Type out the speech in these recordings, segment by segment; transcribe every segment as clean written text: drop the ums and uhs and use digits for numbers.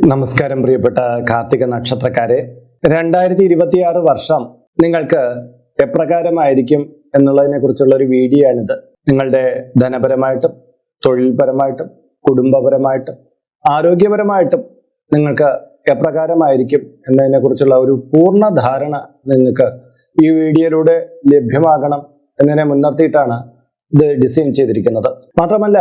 നമസ്കാരം പ്രിയപ്പെട്ട കാർത്തിക നക്ഷത്രക്കാരെ, 2026 വർഷം നിങ്ങൾക്ക് എപ്രകാരമായിരിക്കും എന്നുള്ളതിനെ കുറിച്ചുള്ള ഒരു വീഡിയോ ആണിത്. നിങ്ങളുടെ ധനപരമായിട്ടും തൊഴിൽപരമായിട്ടും കുടുംബപരമായിട്ടും ആരോഗ്യപരമായിട്ടും നിങ്ങൾക്ക് എപ്രകാരമായിരിക്കും എന്നതിനെ കുറിച്ചുള്ള ഒരു പൂർണ്ണ ധാരണ നിങ്ങൾക്ക് ഈ വീഡിയോയിലൂടെ ലഭ്യമാകണം എന്നതിനെ മുൻനിർത്തിയിട്ടാണ് ഇത് ഡിസൈൻ ചെയ്തിരിക്കുന്നത്. മാത്രമല്ല,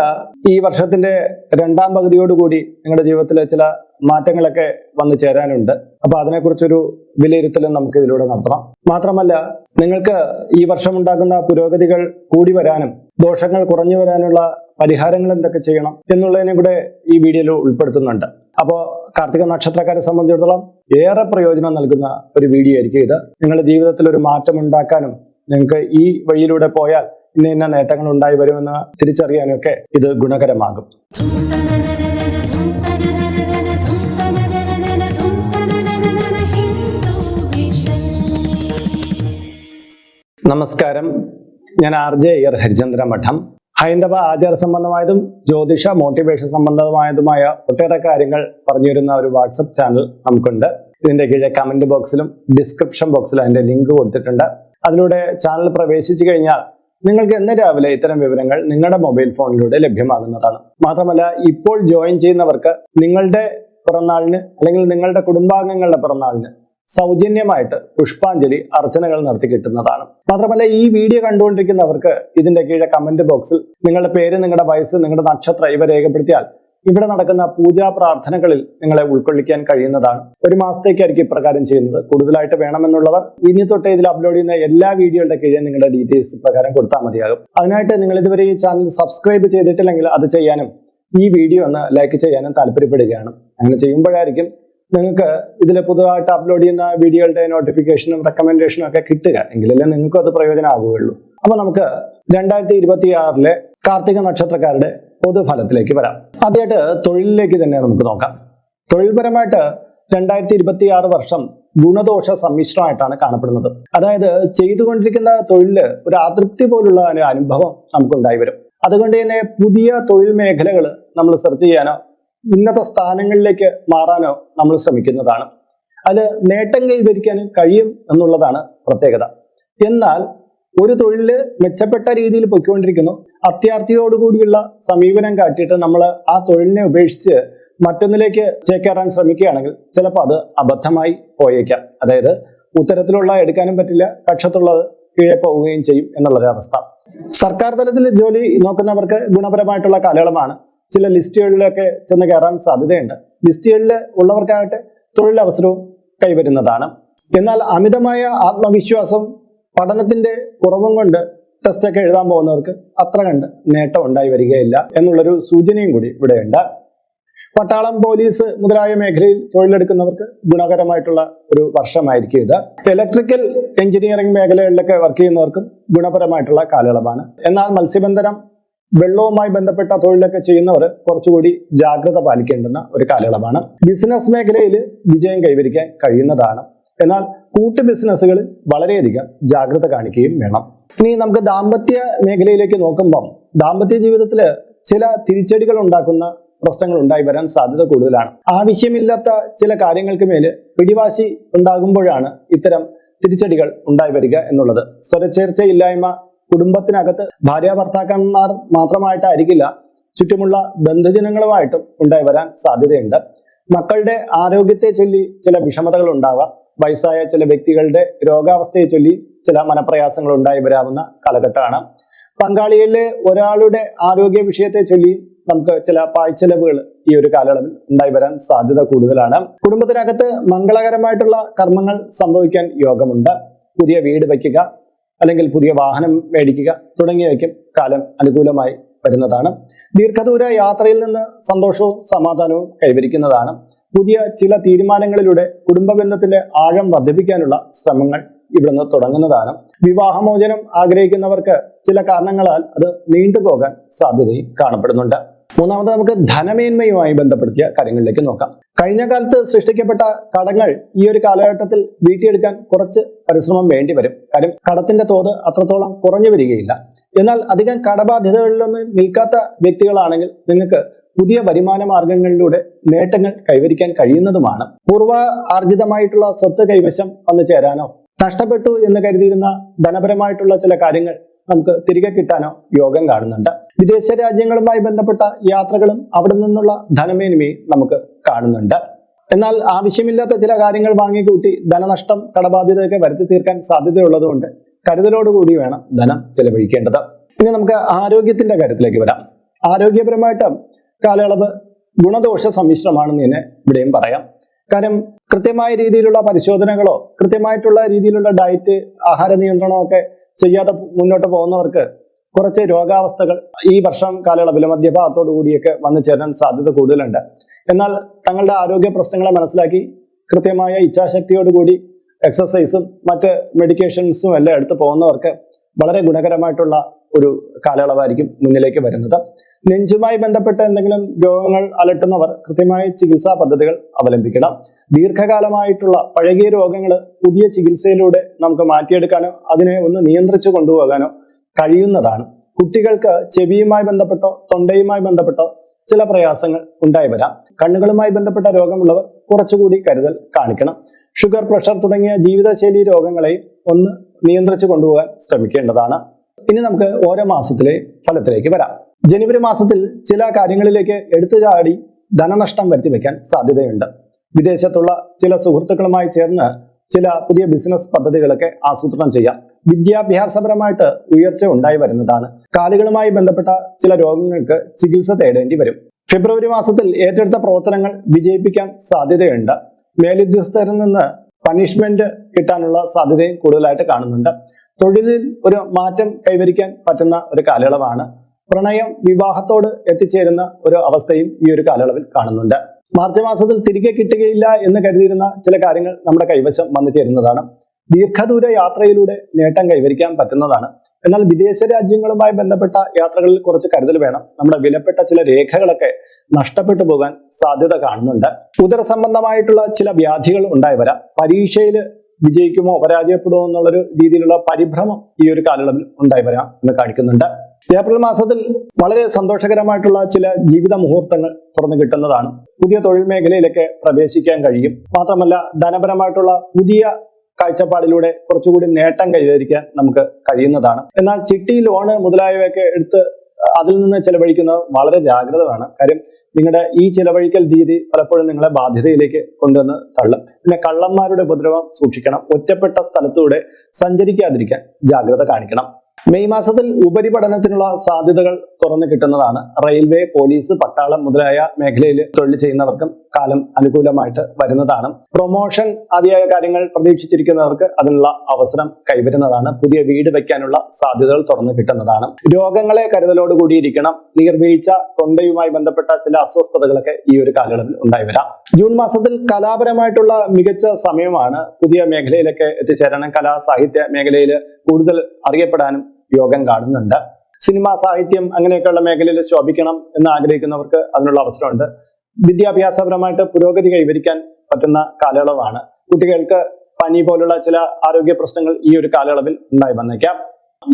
ഈ വർഷത്തിന്റെ രണ്ടാം പകുതിയോടുകൂടി നിങ്ങളുടെ ജീവിതത്തിലെ ചില മാറ്റങ്ങളൊക്കെ വന്നു ചേരാനുണ്ട്. അപ്പൊ അതിനെക്കുറിച്ചൊരു വിലയിരുത്തലും നമുക്ക് ഇതിലൂടെ നടത്തണം. മാത്രമല്ല, നിങ്ങൾക്ക് ഈ വർഷം ഉണ്ടാകുന്ന പുരോഗതികൾ കൂടി വരാനും ദോഷങ്ങൾ കുറഞ്ഞു വരാനുള്ള പരിഹാരങ്ങൾ എന്തൊക്കെ ചെയ്യണം എന്നുള്ളതിനെ കൂടെ ഈ വീഡിയോയിൽ ഉൾപ്പെടുത്തുന്നുണ്ട്. അപ്പോൾ കാർത്തിക നക്ഷത്രക്കാരെ സംബന്ധിച്ചിടത്തോളം ഏറെ പ്രയോജനം നൽകുന്ന ഒരു വീഡിയോ ആയിരിക്കും ഇത്. നിങ്ങളുടെ ജീവിതത്തിൽ ഒരു മാറ്റം ഉണ്ടാക്കാനും നിങ്ങൾക്ക് ഈ വഴിയിലൂടെ പോയാൽ ഇന്ന നേട്ടങ്ങൾ ഉണ്ടായി വരുമെന്ന് തിരിച്ചറിയാനൊക്കെ ഇത് ഗുണകരമാകും. നമസ്കാരം, ഞാൻ RJ അയ്യർ ഹരിചന്ദ്ര മഠം. ഹൈന്ദവ ആചാര സംബന്ധമായതും ജ്യോതിഷ മോട്ടിവേഷൻ സംബന്ധമായതുമായ ഒട്ടേറെ കാര്യങ്ങൾ പറഞ്ഞു തരുന്ന ഒരു വാട്സപ്പ് ചാനൽ നമുക്കുണ്ട്. ഇതിന്റെ കീഴെ കമന്റ് ബോക്സിലും ഡിസ്ക്രിപ്ഷൻ ബോക്സിലും അതിന്റെ ലിങ്ക് കൊടുത്തിട്ടുണ്ട്. അതിലൂടെ ചാനൽ പ്രവേശിച്ചു കഴിഞ്ഞാൽ നിങ്ങൾക്ക് എന്ന് രാവിലെ ഇത്തരം വിവരങ്ങൾ നിങ്ങളുടെ മൊബൈൽ ഫോണിലൂടെ ലഭ്യമാകുന്നതാണ്. മാത്രമല്ല, ഇപ്പോൾ ജോയിൻ ചെയ്യുന്നവർക്ക് നിങ്ങളുടെ പിറന്നാളിന് അല്ലെങ്കിൽ നിങ്ങളുടെ കുടുംബാംഗങ്ങളുടെ പിറന്നാളിന് സൗജന്യമായിട്ട് പുഷ്പാഞ്ജലി അർച്ചനകൾ നടത്തി കിട്ടുന്നതാണ്. മാത്രമല്ല, ഈ വീഡിയോ കണ്ടുകൊണ്ടിരിക്കുന്നവർക്ക് ഇതിന്റെ കീഴെ കമന്റ് ബോക്സിൽ നിങ്ങളുടെ പേര്, നിങ്ങളുടെ വയസ്സ്, നിങ്ങളുടെ നക്ഷത്രം ഇവ രേഖപ്പെടുത്തിയാൽ ഇവിടെ നടക്കുന്ന പൂജാ പ്രാർത്ഥനകളിൽ നിങ്ങളെ ഉൾക്കൊള്ളിക്കാൻ കഴിയുന്നതാണ്. ഒരു മാസത്തേക്കായിരിക്കും ഇപ്രകാരം ചെയ്യുന്നത്. കൂടുതലായിട്ട് വേണമെന്നുള്ളവർ ഇനി തൊട്ടേ ഇതിൽ അപ്ലോഡ് ചെയ്യുന്ന എല്ലാ വീഡിയോയുടെ കീഴെ നിങ്ങളുടെ ഡീറ്റെയിൽസ് പ്രകാരം കൊടുത്താൽ മതിയാകും. അതിനായിട്ട് നിങ്ങൾ ഇതുവരെ ഈ ചാനൽ സബ്സ്ക്രൈബ് ചെയ്തിട്ടില്ലെങ്കിൽ അത് ചെയ്യാനും ഈ വീഡിയോ ഒന്ന് ലൈക്ക് ചെയ്യാനും താല്പര്യപ്പെടുകയാണ്. അങ്ങനെ ചെയ്യുമ്പോഴായിരിക്കും നിങ്ങൾക്ക് ഇതിൽ പുതുതായിട്ട് അപ്ലോഡ് ചെയ്യുന്ന വീഡിയോകളുടെ നോട്ടിഫിക്കേഷനും റെക്കമെൻഡേഷനും ഒക്കെ കിട്ടുക. എങ്കിലല്ലേ നിങ്ങൾക്കും അത് പ്രയോജനമാകുകയുള്ളൂ. അപ്പൊ നമുക്ക് 2026 കാർത്തിക നക്ഷത്രക്കാരുടെ പൊതുഫലത്തിലേക്ക് വരാം. ആദ്യമായിട്ട് തൊഴിലിലേക്ക് തന്നെ നമുക്ക് നോക്കാം. തൊഴിൽപരമായിട്ട് 2026 വർഷം ഗുണദോഷ സമ്മിശ്രമായിട്ടാണ് കാണപ്പെടുന്നത്. അതായത് ചെയ്തുകൊണ്ടിരിക്കുന്ന തൊഴിലില് ഒരു അതൃപ്തി പോലുള്ള ഒരു അനുഭവം നമുക്കുണ്ടായി വരും. അതുകൊണ്ട് തന്നെ പുതിയ തൊഴിൽ മേഖലകൾ നമ്മൾ സെർച്ച് ചെയ്യാനോ ഉന്നത സ്ഥാനങ്ങളിലേക്ക് മാറാനോ നമ്മൾ ശ്രമിക്കുന്നതാണ്. അതിൽ നേട്ടം കൈവരിക്കാനും കഴിയും എന്നുള്ളതാണ് പ്രത്യേകത. എന്നാൽ ഒരു തൊഴില് മെച്ചപ്പെട്ട രീതിയിൽ പൊയ്ക്കൊണ്ടിരിക്കുന്നു, അത്യാർത്ഥിയോടുകൂടിയുള്ള സമീപനം കാട്ടിയിട്ട് നമ്മൾ ആ തൊഴിലിനെ ഉപേക്ഷിച്ച് മറ്റൊന്നിലേക്ക് ചേക്കേറാൻ ശ്രമിക്കുകയാണെങ്കിൽ ചിലപ്പോൾ അത് അബദ്ധമായി പോയേക്കാം. അതായത് ഉത്തരത്തിലുള്ള എടുക്കാനും പറ്റില്ല, കക്ഷത്തുള്ളത് കീഴെ പോവുകയും ചെയ്യും എന്നുള്ളൊരവസ്ഥ. സർക്കാർ തലത്തിൽ ജോലി നോക്കുന്നവർക്ക് ഗുണപരമായിട്ടുള്ള കാലയളവാണ്. ചില ലിസ്റ്റുകളിലൊക്കെ ചെന്ന് കയറാൻ സാധ്യതയുണ്ട്. ലിസ്റ്റുകളിൽ ഉള്ളവർക്കായിട്ട് തൊഴിലവസരവും കൈവരുന്നതാണ്. എന്നാൽ അമിതമായ ആത്മവിശ്വാസം, പഠനത്തിന്റെ കുറവും കൊണ്ട് ടെസ്റ്റൊക്കെ എഴുതാൻ പോകുന്നവർക്ക് അത്ര കണ്ട് നേട്ടം ഉണ്ടായി വരികയില്ല എന്നുള്ളൊരു സൂചനയും കൂടി ഇവിടെയുണ്ട്. പട്ടാളം, പോലീസ് മുതലായ മേഖലയിൽ തൊഴിലെടുക്കുന്നവർക്ക് ഗുണകരമായിട്ടുള്ള ഒരു വർഷമായിരിക്കും ഇത്. ഇലക്ട്രിക്കൽ എഞ്ചിനീയറിംഗ് മേഖലകളിലൊക്കെ വർക്ക് ചെയ്യുന്നവർക്കും ഗുണപരമായിട്ടുള്ള കാലയളവാണ്. എന്നാൽ മത്സ്യബന്ധനം, വെള്ളവുമായി ബന്ധപ്പെട്ട തൊഴിലൊക്കെ ചെയ്യുന്നവർ കുറച്ചുകൂടി ജാഗ്രത പാലിക്കേണ്ടുന്ന ഒരു കാലയളവാണ്. ബിസിനസ് മേഖലയിൽ വിജയം കൈവരിക്കാൻ കഴിയുന്നതാണ്. എന്നാൽ കൂട്ടു ബിസിനസ്സുകളിൽ വളരെയധികം ജാഗ്രത കാണിക്കുകയും വേണം. ഇനി നമുക്ക് ദാമ്പത്യ മേഖലയിലേക്ക് നോക്കുമ്പം ദാമ്പത്യ ജീവിതത്തിൽ ചില തിരിച്ചടികൾ ഉണ്ടാക്കുന്ന പ്രശ്നങ്ങൾ ഉണ്ടായി വരാൻ സാധ്യത കൂടുതലാണ്. ആവശ്യമില്ലാത്ത ചില കാര്യങ്ങൾക്ക് മേല് പിടിവാശി ഉണ്ടാകുമ്പോഴാണ് ഇത്തരം തിരിച്ചടികൾ ഉണ്ടായി വരിക എന്നുള്ളത്. സ്വരച്ചേർച്ചയില്ലായ്മ കുടുംബത്തിനകത്ത് ഭാര്യ ഭർത്താക്കന്മാർ മാത്രമായിട്ടായിരിക്കില്ല, ചുറ്റുമുള്ള ബന്ധുജനങ്ങളുമായിട്ടും ഉണ്ടായി വരാൻ സാധ്യതയുണ്ട്. മക്കളുടെ ആരോഗ്യത്തെ ചൊല്ലി ചില വിഷമതകൾ ഉണ്ടാവാം. വയസ്സായ ചില വ്യക്തികളുടെ രോഗാവസ്ഥയെ ചൊല്ലി ചില മനപ്രയാസങ്ങൾ ഉണ്ടായി വരാവുന്ന കാലഘട്ടമാണ്. പങ്കാളിയിലെ ഒരാളുടെ ആരോഗ്യ വിഷയത്തെ ചൊല്ലി നമുക്ക് ചില പാഴ്ചെലവുകൾ ഈ ഒരു കാലയളവിൽ ഉണ്ടായി വരാൻ സാധ്യത കൂടുതലാണ്. കുടുംബത്തിനകത്ത് മംഗളകരമായിട്ടുള്ള കർമ്മങ്ങൾ സംഭവിക്കാൻ യോഗമുണ്ട്. പുതിയ വീട് വയ്ക്കുക അല്ലെങ്കിൽ പുതിയ വാഹനം മേടിക്കുക തുടങ്ങിയവയ്ക്കും കാലം അനുകൂലമായി വരുന്നതാണ്. ദീർഘദൂര യാത്രയിൽ നിന്ന് സന്തോഷവും സമാധാനവും കൈവരിക്കുന്നതാണ്. പുതിയ ചില തീരുമാനങ്ങളിലൂടെ കുടുംബ ബന്ധത്തിന്റെ ആഴം വർദ്ധിപ്പിക്കാനുള്ള ശ്രമങ്ങൾ ഇവിടുന്ന് തുടങ്ങുന്നതാണ്. വിവാഹമോചനം ആഗ്രഹിക്കുന്നവർക്ക് ചില കാരണങ്ങളാൽ അത് നീണ്ടുപോകാൻ സാധ്യതയും കാണപ്പെടുന്നുണ്ട്. മൂന്നാമത് നമുക്ക് ധനമേന്മയുമായി ബന്ധപ്പെടുത്തിയ കാര്യങ്ങളിലേക്ക് നോക്കാം. കഴിഞ്ഞ കാലത്ത് സൃഷ്ടിക്കപ്പെട്ട കടങ്ങൾ ഈ ഒരു കാലഘട്ടത്തിൽ വീട്ടിയെടുക്കാൻ കുറച്ച് പരിശ്രമം വേണ്ടി വരും. കാര്യം കടത്തിന്റെ തോത് അത്രത്തോളം കുറഞ്ഞു വരികയില്ല. എന്നാൽ അധികം കടബാധ്യതകളിലൊന്നും നിൽക്കാത്ത വ്യക്തികളാണെങ്കിൽ നിങ്ങൾക്ക് പുതിയ വരുമാന മാർഗങ്ങളിലൂടെ നേട്ടങ്ങൾ കൈവരിക്കാൻ കഴിയുന്നതുമാണ്. പൂർവ്വ ആർജിതമായിട്ടുള്ള സ്വത്ത് കൈവശം വന്നു ചേരാനോ നഷ്ടപ്പെട്ടു എന്ന് കരുതിയിരുന്ന ധനപരമായിട്ടുള്ള ചില കാര്യങ്ങൾ നമുക്ക് തിരികെ കിട്ടാനോ യോഗം കാണുന്നുണ്ട്. വിദേശ രാജ്യങ്ങളുമായി ബന്ധപ്പെട്ട യാത്രകളും അവിടെ നിന്നുള്ള ധനമേന്മയും നമുക്ക് കാണുന്നുണ്ട്. എന്നാൽ ആവശ്യമില്ലാത്ത ചില കാര്യങ്ങൾ വാങ്ങിക്കൂട്ടി ധനനഷ്ടം, കടബാധ്യതയൊക്കെ വരുത്തി തീർക്കാൻ സാധ്യതയുള്ളതുകൊണ്ട് കരുതലോടുകൂടി വേണം ധനം ചെലവഴിക്കേണ്ടത്. ഇനി നമുക്ക് ആരോഗ്യത്തിന്റെ കാര്യത്തിലേക്ക് വരാം. ആരോഗ്യപരമായിട്ട് കാലയളവ് ഗുണദോഷ സമ്മിശ്രമാണെന്ന് തന്നെ ഇവിടെയും പറയാം. കാര്യം കൃത്യമായ രീതിയിലുള്ള പരിശോധനകളോ കൃത്യമായിട്ടുള്ള രീതിയിലുള്ള ഡയറ്റ്, ആഹാര നിയന്ത്രണമോ ഒക്കെ ചെയ്യാതെ മുന്നോട്ട് പോകുന്നവർക്ക് കുറച്ച് രോഗാവസ്ഥകൾ ഈ വർഷം കാലയളവിൽ മധ്യഭാഗത്തോടു കൂടിയൊക്കെ വന്നു ചേരാൻ സാധ്യത കൂടുതലുണ്ട്. എന്നാൽ തങ്ങളുടെ ആരോഗ്യ പ്രശ്നങ്ങളെ മനസ്സിലാക്കി കൃത്യമായ ഇച്ഛാശക്തിയോടുകൂടി എക്സസൈസും മറ്റ് മെഡിക്കേഷൻസും എല്ലാം എടുത്ത് പോകുന്നവർക്ക് വളരെ ഗുണകരമായിട്ടുള്ള ഒരു കാലയളവായിരിക്കും മുന്നിലേക്ക് വരുന്നത്. നെഞ്ചുമായി ബന്ധപ്പെട്ട എന്തെങ്കിലും രോഗങ്ങൾ അലട്ടുന്നവർ കൃത്യമായ ചികിത്സാ പദ്ധതികൾ അവലംബിക്കണം. ദീർഘകാലമായിട്ടുള്ള പഴകിയ രോഗങ്ങൾ പുതിയ ചികിത്സയിലൂടെ നമുക്ക് മാറ്റിയെടുക്കാനോ അതിനെ ഒന്ന് നിയന്ത്രിച്ചു കൊണ്ടുപോകാനോ കഴിയുന്നതാണ്. കുട്ടികൾക്ക് ചെവിയുമായി ബന്ധപ്പെട്ടോ തൊണ്ടയുമായി ബന്ധപ്പെട്ടോ ചില പ്രയാസങ്ങൾ ഉണ്ടായി വരാം. കണ്ണുകളുമായി ബന്ധപ്പെട്ട രോഗമുള്ളവർ കുറച്ചുകൂടി കരുതൽ കാണിക്കണം. ഷുഗർ, പ്രഷർ തുടങ്ങിയ ജീവിതശൈലി രോഗങ്ങളെയും ഒന്ന് നിയന്ത്രിച്ചു കൊണ്ടുപോകാൻ ശ്രമിക്കേണ്ടതാണ്. ഇനി നമുക്ക് ഓരോ മാസത്തിലെ ഫലത്തിലേക്ക് വരാം. ജനുവരി മാസത്തിൽ ചില കാര്യങ്ങളിലേക്ക് എടുത്തു ചാടി ധനനഷ്ടം വരുത്തി വെക്കാൻ സാധ്യതയുണ്ട്. വിദേശത്തുള്ള ചില സുഹൃത്തുക്കളുമായി ചേർന്ന് ചില പുതിയ ബിസിനസ് പദ്ധതികളൊക്കെ ആസൂത്രണം ചെയ്യാം. വിദ്യാഭ്യാസപരമായിട്ട് ഉയർച്ച ഉണ്ടായി വരുന്നതാണ്. കാലുകളുമായി ബന്ധപ്പെട്ട ചില രോഗങ്ങൾക്ക് ചികിത്സ തേടേണ്ടി വരും. ഫെബ്രുവരി മാസത്തിൽ ഏറ്റെടുത്ത പ്രവർത്തനങ്ങൾ വിജയിപ്പിക്കാൻ സാധ്യതയുണ്ട്. മേലുദ്യോഗസ്ഥരിൽ നിന്ന് പണിഷ്മെന്റ് കിട്ടാനുള്ള സാധ്യതയും കൂടുതലായിട്ട് കാണുന്നുണ്ട്. തൊഴിലിൽ ഒരു മാറ്റം കൈവരിക്കാൻ പറ്റുന്ന ഒരു കാലയളവാണ്. പ്രണയം വിവാഹത്തോട് എത്തിച്ചേരുന്ന ഒരു അവസ്ഥയും ഈ ഒരു കാലയളവിൽ കാണുന്നുണ്ട്. മാർച്ച് മാസത്തിൽ തിരികെ കിട്ടുകയില്ല എന്ന് കരുതിയിരുന്ന ചില കാര്യങ്ങൾ നമ്മുടെ കൈവശം വന്നു ചേരുന്നതാണ്. ദീർഘദൂര യാത്രയിലൂടെ നേട്ടം കൈവരിക്കാൻ പറ്റുന്നതാണ്. എന്നാൽ വിദേശ രാജ്യങ്ങളുമായി ബന്ധപ്പെട്ട യാത്രകളിൽ കുറച്ച് കരുതൽ വേണം. നമ്മുടെ വിലപ്പെട്ട ചില രേഖകളൊക്കെ നഷ്ടപ്പെട്ടു പോകാൻ സാധ്യത കാണുന്നുണ്ട്. ഉദര സംബന്ധമായിട്ടുള്ള ചില വ്യാധികൾ ഉണ്ടായി വരാം. പരീക്ഷയിൽ വിജയിക്കുമോ പരാജയപ്പെടുമോ എന്നുള്ളൊരു രീതിയിലുള്ള പരിഭ്രമം ഈ ഒരു കാലയളവിൽ ഉണ്ടായി വരാം എന്ന് കാണിക്കുന്നുണ്ട്. ഏപ്രിൽ മാസത്തിൽ വളരെ സന്തോഷകരമായിട്ടുള്ള ചില ജീവിത മുഹൂർത്തങ്ങൾ തുറന്നു കിട്ടുന്നതാണ്. പുതിയ തൊഴിൽ മേഖലയിലൊക്കെ പ്രവേശിക്കാൻ കഴിയും. മാത്രമല്ല ധനപരമായിട്ടുള്ള പുതിയ കാഴ്ചപ്പാടിലൂടെ കുറച്ചുകൂടി നേട്ടം കൈവരിക്കാൻ നമുക്ക് കഴിയുന്നതാണ്. എന്നാൽ ചിട്ടി, ലോണ് മുതലായവയൊക്കെ എടുത്ത് അതിൽ നിന്ന് ചെലവഴിക്കുന്നത് വളരെ ജാഗ്രത വേണം. കാര്യം നിങ്ങളുടെ ഈ ചെലവഴിക്കൽ രീതി പലപ്പോഴും നിങ്ങളെ ബാധ്യതയിലേക്ക് കൊണ്ടുവന്ന് തള്ളും. പിന്നെ കള്ളന്മാരുടെ ഉപദ്രവം സൂക്ഷിക്കണം. ഒറ്റപ്പെട്ട സ്ഥലത്തൂടെ സഞ്ചരിക്കാതിരിക്കാൻ ജാഗ്രത കാണിക്കണം. മെയ് മാസത്തിൽ ഉപരിപഠനത്തിനുള്ള സാധ്യതകൾ തുറന്നു കിട്ടുന്നതാണ്. റെയിൽവേ, പോലീസ്, പട്ടാളം മുതലായ മേഖലയിൽ തൊഴിൽ ചെയ്യുന്നവർക്കും കാലം അനുകൂലമായിട്ട് വരുന്നതാണ്. പ്രൊമോഷൻ ആദ്യ കാര്യങ്ങൾ പ്രതീക്ഷിച്ചിരിക്കുന്നവർക്ക് അതിനുള്ള അവസരം കൈവരുന്നതാണ്. പുതിയ വീട് വയ്ക്കാനുള്ള സാധ്യതകൾ തുറന്നു കിട്ടുന്നതാണ്. രോഗങ്ങളെ കരുതലോടുകൂടിയിരിക്കണം. നീർവീഴ്ച, തൊണ്ടയുമായി ബന്ധപ്പെട്ട ചില അസ്വസ്ഥതകളൊക്കെ ഈ ഒരു കാലയളവിൽ ഉണ്ടായി വരാം. ജൂൺ മാസത്തിൽ കലാപരമായിട്ടുള്ള മികച്ച സമയമാണ്. പുതിയ മേഖലയിലൊക്കെ എത്തിച്ചേരാനും കലാ സാഹിത്യ മേഖലയിൽ കൂടുതൽ അറിയപ്പെടാനും യോഗം കാണുന്നുണ്ട്. സിനിമ, സാഹിത്യം അങ്ങനെയൊക്കെയുള്ള മേഖലയിൽ ശോഭിക്കണം എന്ന് ആഗ്രഹിക്കുന്നവർക്ക് അതിനുള്ള അവസരമുണ്ട്. വിദ്യാഭ്യാസപരമായിട്ട് പുരോഗതി കൈവരിക്കാൻ പറ്റുന്ന കാലയളവാണ്. കുട്ടികൾക്ക് പനി പോലുള്ള ചില ആരോഗ്യ പ്രശ്നങ്ങൾ ഈ ഒരു കാലയളവിൽ ഉണ്ടായി വന്നേക്കാം.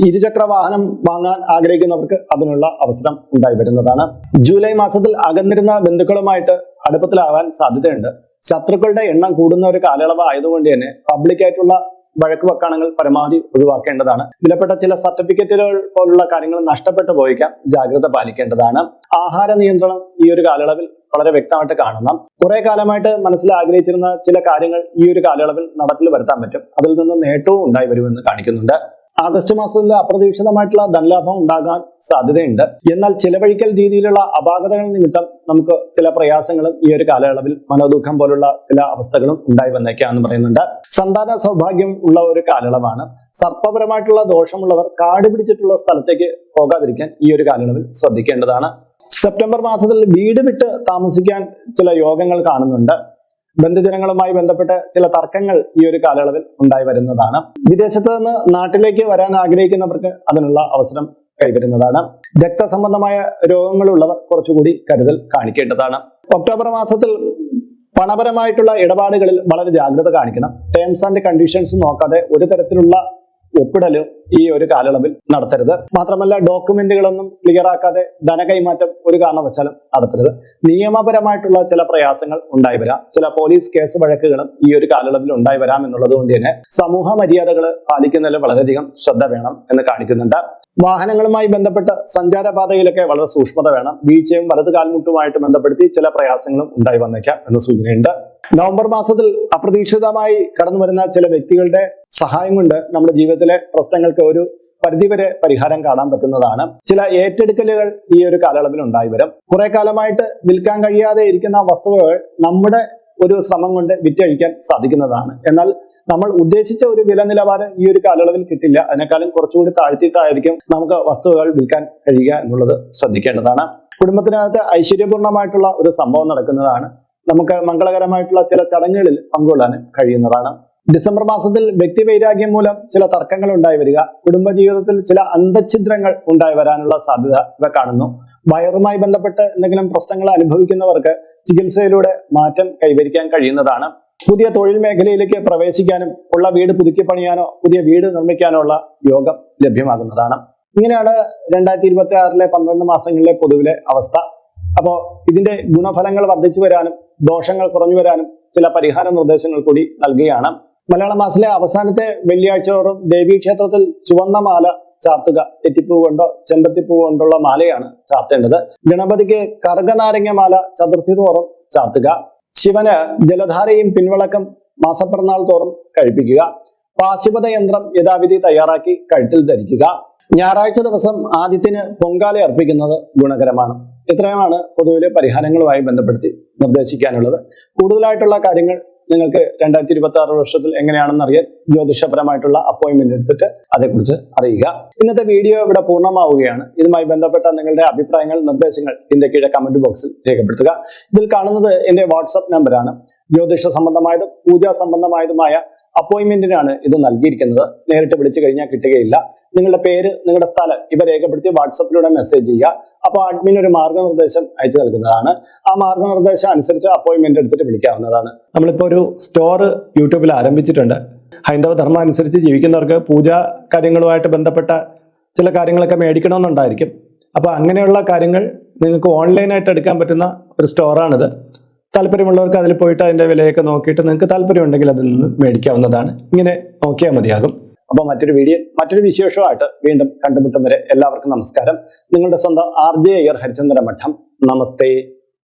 ഇരുചക്ര വാഹനം വാങ്ങാൻ ആഗ്രഹിക്കുന്നവർക്ക് അതിനുള്ള അവസരം ഉണ്ടായി വരുന്നതാണ്. ജൂലൈ മാസത്തിൽ അകന്നിരുന്ന ബന്ധുക്കളുമായിട്ട് അടുപ്പത്തിലാവാൻ സാധ്യതയുണ്ട്. ശത്രുക്കളുടെ എണ്ണം കൂടുന്ന ഒരു കാലയളവ് ആയതുകൊണ്ട് തന്നെ പബ്ലിക്കായിട്ടുള്ള വഴക്ക് വക്കാണങ്ങൾ പരമാവധി ഒഴിവാക്കേണ്ടതാണ്. വിലപ്പെട്ട ചില സർട്ടിഫിക്കറ്റുകൾ പോലുള്ള കാര്യങ്ങൾ നഷ്ടപ്പെട്ടു പോയിക്കാം. ജാഗ്രത പാലിക്കേണ്ടതാണ്. ആഹാര നിയന്ത്രണം ഈ ഒരു കാലയളവിൽ വളരെ വ്യക്തമായിട്ട് കാണണം. കുറെ കാലമായിട്ട് മനസ്സിൽ ആഗ്രഹിച്ചിരുന്ന ചില കാര്യങ്ങൾ ഈ ഒരു കാലയളവിൽ നടപ്പിൽ വരുത്താൻ പറ്റും. അതിൽ നിന്ന് നേട്ടവും ഉണ്ടായി വരുമെന്ന് കാണിക്കുന്നുണ്ട്. ആഗസ്റ്റ് മാസത്തിൽ അപ്രതീക്ഷിതമായിട്ടുള്ള ധനലാഭം ഉണ്ടാകാൻ സാധ്യതയുണ്ട്. എന്നാൽ ചിലവഴിക്കൽ രീതിയിലുള്ള അപാകതകൾ നിമിത്തം നമുക്ക് ചില പ്രയാസങ്ങളും ഈ ഒരു കാലയളവിൽ മനോദുഃഖം പോലുള്ള ചില അവസ്ഥകളും ഉണ്ടായി വന്നേക്കാന്ന് പറയുന്നുണ്ട്. സന്താന സൗഭാഗ്യം ഉള്ള ഒരു കാലയളവാണ്. സർപ്പപരമായിട്ടുള്ള ദോഷമുള്ളവർ കാട് പിടിച്ചിട്ടുള്ള സ്ഥലത്തേക്ക് പോകാതിരിക്കാൻ ഈ ഒരു കാലയളവിൽ ശ്രദ്ധിക്കേണ്ടതാണ്. സെപ്റ്റംബർ മാസത്തിൽ വീട് വിട്ട് താമസിക്കാൻ ചില യോഗങ്ങൾ കാണുന്നുണ്ട്. ബന്ധുജനങ്ങളുമായി ബന്ധപ്പെട്ട ചില തർക്കങ്ങൾ ഈ ഒരു കാലയളവിൽ ഉണ്ടായി വരുന്നതാണ്. വിദേശത്ത് നിന്ന് നാട്ടിലേക്ക് വരാൻ ആഗ്രഹിക്കുന്നവർക്ക് അതിനുള്ള അവസരം കൈവരുന്നതാണ്. രക്തസംബന്ധമായ രോഗങ്ങളുള്ളവർ കുറച്ചുകൂടി കരുതൽ കാണിക്കേണ്ടതാണ്. ഒക്ടോബർ മാസത്തിൽ പണപരമായിട്ടുള്ള ഇടപാടുകളിൽ വളരെ ജാഗ്രത കാണിക്കണം. ടേംസ് ആൻഡ് കണ്ടീഷൻസ് നോക്കാതെ ഒരു തരത്തിലുള്ള ഒപ്പിടലും ഈ ഒരു കാലയളവിൽ നടത്തരുത്. മാത്രമല്ല ഡോക്യുമെന്റുകളൊന്നും ക്ലിയർ ആക്കാതെ ധനകൈമാറ്റം ഒരു കാരണവശാലും നടത്തരുത്. നിയമപരമായിട്ടുള്ള ചില പ്രയാസങ്ങൾ ഉണ്ടായി വരാം, ചില പോലീസ് കേസ് വഴക്കുകളും ഈ ഒരു കാലയളവിൽ ഉണ്ടായി വരാം എന്നുള്ളത് കൊണ്ട് തന്നെ സമൂഹ മര്യാദകൾ പാലിക്കുന്നതിൽ വളരെയധികം ശ്രദ്ധ വേണം എന്ന് കാണിക്കുന്നുണ്ട്. വാഹനങ്ങളുമായി ബന്ധപ്പെട്ട സഞ്ചാരപാതയിലൊക്കെ വളരെ സൂക്ഷ്മത വേണം. വീഴ്ചയും വലത് കാൽമുട്ടുമായിട്ട് ബന്ധപ്പെടുത്തി ചില പ്രയാസങ്ങളും ഉണ്ടായി വന്നേക്കാം എന്ന സൂചനയുണ്ട്. നവംബർ മാസത്തിൽ അപ്രതീക്ഷിതമായി കടന്നു വരുന്ന ചില വ്യക്തികളുടെ സഹായം കൊണ്ട് നമ്മുടെ ജീവിതത്തിലെ പ്രശ്നങ്ങൾക്ക് ഒരു പരിധിവരെ പരിഹാരം കാണാൻ പറ്റുന്നതാണ്. ചില ഏറ്റെടുക്കലുകൾ ഈ ഒരു കാലയളവിൽ ഉണ്ടായി വരും. കുറെ കാലമായിട്ട് വിൽക്കാൻ കഴിയാതെ ഇരിക്കുന്ന വസ്തുവകൾ നമ്മുടെ ഒരു ശ്രമം കൊണ്ട് വിറ്റഴിക്കാൻ സാധിക്കുന്നതാണ്. എന്നാൽ നമ്മൾ ഉദ്ദേശിച്ച ഒരു വില നിലവാരം ഈ ഒരു കാലയളവിൽ കിട്ടില്ല. അതിനേക്കാളും കുറച്ചുകൂടി താഴ്ത്തിയിട്ടായിരിക്കും നമുക്ക് വസ്തുവകൾ വിൽക്കാൻ കഴിയുക എന്നുള്ളത് ശ്രദ്ധിക്കേണ്ടതാണ്. കുടുംബത്തിനകത്ത് ഐശ്വര്യപൂർണമായിട്ടുള്ള ഒരു സംഭവം നടക്കുന്നതാണ്. നമുക്ക് മംഗളകരമായിട്ടുള്ള ചില ചടങ്ങുകളിൽ പങ്കുകൊള്ളാൻ കഴിയുന്നതാണ്. ഡിസംബർ മാസത്തിൽ വ്യക്തിവൈരാഗ്യം മൂലം ചില തർക്കങ്ങൾ ഉണ്ടായി വരിക, കുടുംബജീവിതത്തിൽ ചില അന്തഛിദ്രങ്ങൾ ഉണ്ടായി വരാനുള്ള സാധ്യത ഇവ കാണുന്നു. വയറുമായി ബന്ധപ്പെട്ട് എന്തെങ്കിലും പ്രശ്നങ്ങൾ അനുഭവിക്കുന്നവർക്ക് ചികിത്സയിലൂടെ മാറ്റം കൈവരിക്കാൻ കഴിയുന്നതാണ്. പുതിയ തൊഴിൽ മേഖലയിലേക്ക് പ്രവേശിക്കാനും ഉള്ള വീട് പുതുക്കി പണിയാനോ പുതിയ വീട് നിർമ്മിക്കാനോ ഉള്ള യോഗം ലഭ്യമാകുന്നതാണ്. ഇങ്ങനെയാണ് 2026 12 മാസങ്ങളിലെ പൊതുവിലെ അവസ്ഥ. അപ്പോൾ ഇതിന്റെ ഗുണഫലങ്ങൾ വർദ്ധിച്ചു വരാനും ദോഷങ്ങൾ കുറഞ്ഞു വരാനും ചില പരിഹാര നിർദ്ദേശങ്ങൾ കൂടി നൽകുകയാണ്. മലയാള മാസത്തിലെ അവസാനത്തെ വെള്ളിയാഴ്ചയോറും ദേവീക്ഷേത്രത്തിൽ ചുവന്ന മാല ചാർത്തുക. തെറ്റിപ്പൂ കൊണ്ടോ ചെമ്പത്തിപ്പൂ കൊണ്ടുള്ള മാലയാണ് ചാർത്തേണ്ടത്. ഗണപതിക്ക് കർഗനാരങ്ങ മാല ചതുർത്ഥി തോറും ചാർത്തുക. ശിവന് ജലധാരയും പിൻവിളക്കം മാസപ്പിറന്നാൾ തോറും കഴിപ്പിക്കുക. പാശുപത യന്ത്രം യഥാവിധി തയ്യാറാക്കി കഴുത്തിൽ ധരിക്കുക. ഞായറാഴ്ച ദിവസം ആദിത്യന് പൊങ്കാല അർപ്പിക്കുന്നത് ഗുണകരമാണ്. ഇത്രയുമാണ് പൊതുവിലെ പരിഹാരങ്ങളുമായി ബന്ധപ്പെടുത്തി നിർദ്ദേശിക്കാനുള്ളത്. കൂടുതലായിട്ടുള്ള കാര്യങ്ങൾ നിങ്ങൾക്ക് 2026 വർഷത്തിൽ എങ്ങനെയാണെന്ന് അറിയാൻ ജ്യോതിഷപരമായിട്ടുള്ള അപ്പോയിന്റ്മെന്റ് എടുത്തിട്ട് അതേക്കുറിച്ച് അറിയുക. ഇന്നത്തെ വീഡിയോ ഇവിടെ പൂർണ്ണമാവുകയാണ്. ഇതുമായി ബന്ധപ്പെട്ട നിങ്ങളുടെ അഭിപ്രായങ്ങൾ, നിർദ്ദേശങ്ങൾ ഇതിന്റെ കീഴെ കമന്റ് ബോക്സിൽ രേഖപ്പെടുത്തുക. ഇതിൽ കാണുന്നത് എന്റെ വാട്സപ്പ് നമ്പറാണ്. ജ്യോതിഷ സംബന്ധമായതും പൂജാ സംബന്ധമായതുമായ അപ്പോയിന്റ്മെന്റിനാണ് ഇത് നൽകിയിരിക്കുന്നത്. നേരിട്ട് വിളിച്ചു കഴിഞ്ഞാൽ കിട്ടുകയില്ല. നിങ്ങളുടെ പേര്, നിങ്ങളുടെ സ്ഥലം ഇവ രേഖപ്പെടുത്തി വാട്സപ്പിലൂടെ മെസ്സേജ് ചെയ്യുക. അപ്പോൾ അഡ്മിൻ ഒരു മാർഗനിർദ്ദേശം അയച്ചു നൽകുന്നതാണ്. ആ മാർഗനിർദ്ദേശം അനുസരിച്ച് അപ്പോയിന്റ്മെന്റ് എടുത്തിട്ട് വിളിക്കാവുന്നതാണ്. നമ്മളിപ്പോൾ ഒരു സ്റ്റോർ യൂട്യൂബിൽ ആരംഭിച്ചിട്ടുണ്ട്. ഹൈന്ദവ ധർമ്മം അനുസരിച്ച് ജീവിക്കുന്നവർക്ക് പൂജാ കാര്യങ്ങളുമായിട്ട് ബന്ധപ്പെട്ട ചില കാര്യങ്ങളൊക്കെ മേടിക്കണമെന്നുണ്ടായിരിക്കും. അപ്പോൾ അങ്ങനെയുള്ള കാര്യങ്ങൾ നിങ്ങൾക്ക് ഓൺലൈനായിട്ട് എടുക്കാൻ പറ്റുന്ന ഒരു സ്റ്റോറാണിത്. താല്പര്യമുള്ളവർക്ക് അതിൽ പോയിട്ട് അതിന്റെ വിലയൊക്കെ നോക്കിയിട്ട് നിങ്ങൾക്ക് താല്പര്യമുണ്ടെങ്കിൽ അതിൽ നിന്ന് മേടിക്കാവുന്നതാണ്. ഇങ്ങനെ നോക്കിയാൽ മതിയാകും. അപ്പോൾ മറ്റൊരു വിശേഷമായിട്ട് വീണ്ടും കണ്ടുമുട്ടും വരെ എല്ലാവർക്കും നമസ്കാരം. നിങ്ങളുടെ സ്വന്തം RJ അയ്യർ ഹരിചന്ദ്ര മഠം. നമസ്തേ.